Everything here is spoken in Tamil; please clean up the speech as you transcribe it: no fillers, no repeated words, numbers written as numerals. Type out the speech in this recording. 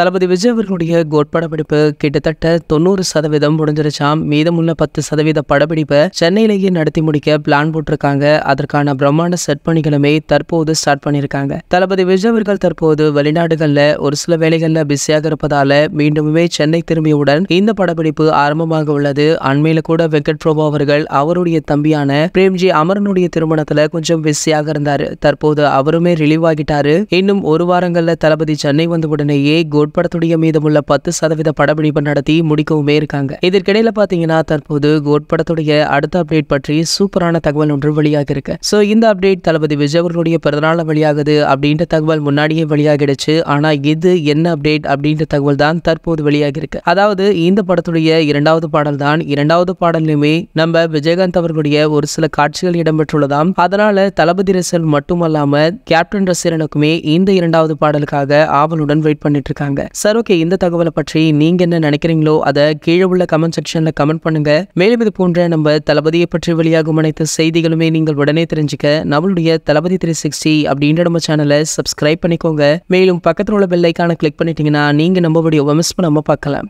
தளபதி விஜய் அவர்களுடைய கோட் படப்பிடிப்பு கிட்டத்தட்ட 90% முடிஞ்சிருச்சாம். மீதமுள்ள 10% படப்பிடிப்பை சென்னையிலேயே நடத்தி முடிக்க பிளான் போட்டிருக்காங்க. அதற்கான பிரம்மாண்ட செட் பணிகளுமே தற்போது ஸ்டார்ட் பண்ணியிருக்காங்க. தளபதி விஜய் அவர்கள் தற்போது வெளிநாடுகள்ல ஒரு சில வேலைகள்ல பிஸியாக இருப்பதால மீண்டுமே சென்னை திரும்பியவுடன் இந்த படப்பிடிப்பு ஆரம்பமாக உள்ளது. அண்மையில கூட வெங்கட் பிரபு அவர்கள் அவருடைய தம்பியான பிரேம்ஜி அமரனுடைய திருமணத்துல கொஞ்சம் பிஸியாக இருந்தாரு. தற்போது அவருமே ரிலீவ் ஆகிட்டாரு. இன்னும் ஒரு வாரங்கள்ல தளபதி சென்னை வந்த உடனேயே கோட் படத்துடைய மீதமுள்ள 10% படப்பிடிப்பு நடத்தி முடிக்கவுமே இருக்காங்க. இதற்கிடையில பாத்தீங்கன்னா தற்போது கோட் படத்துடைய அடுத்த அப்டேட் பற்றி சூப்பரான தகவல் ஒன்று வெளியாக இருக்கு. சோ இந்த அப்டேட் தளபதி விஜய் அவர்களுடைய பிறந்தநாள் வெளியாகுது அப்படின்ற தகவல் முன்னாடியே வெளியாகிடுச்சு. ஆனா இது என்ன அப்டேட் அப்படின்ற தகவல் தான் தற்போது வெளியாகி இருக்கு. அதாவது இந்த படத்துடைய 2வது பாடல் தான். 2வது பாடலுமே நம்ம விஜயகாந்த் அவர்களுடைய ஒரு சில காட்சிகள் இடம்பெற்றுள்ளதாம். அதனால தளபதி ரசிகர்கள் மட்டுமல்லாம கேப்டன் ரசிகர்களுக்குமே இந்த 2வது பாடலுக்காக ஆவலுடன் வெயிட் பண்ணிட்டு இருக்காங்க. சார் ஓகே, இந்த தகவலை பற்றி நீங்க என்ன நினைக்கிறீங்களோ அதை கீழே உள்ள கமெண்ட் செக்ஷன்ல கமெண்ட் பண்ணுங்க. மேலும் இது போன்ற நம்ம தளபதியை பற்றி வெளியாகும் அனைத்து செய்திகளுமே நீங்கள் உடனே தெரிஞ்சுக்க நம்மளுடைய தளபதி 360 அப்படின்ற நம்ம சேனலை சப்ஸ்கிரைப் பண்ணிக்கோங்க. மேலும் பக்கத்தில் உள்ள பெல் ஐகானை கிளிக் பண்ணிட்டீங்கன்னா நீங்க நம்ம வீடியோவை மிஸ் பண்ணாம பார்க்கலாம்.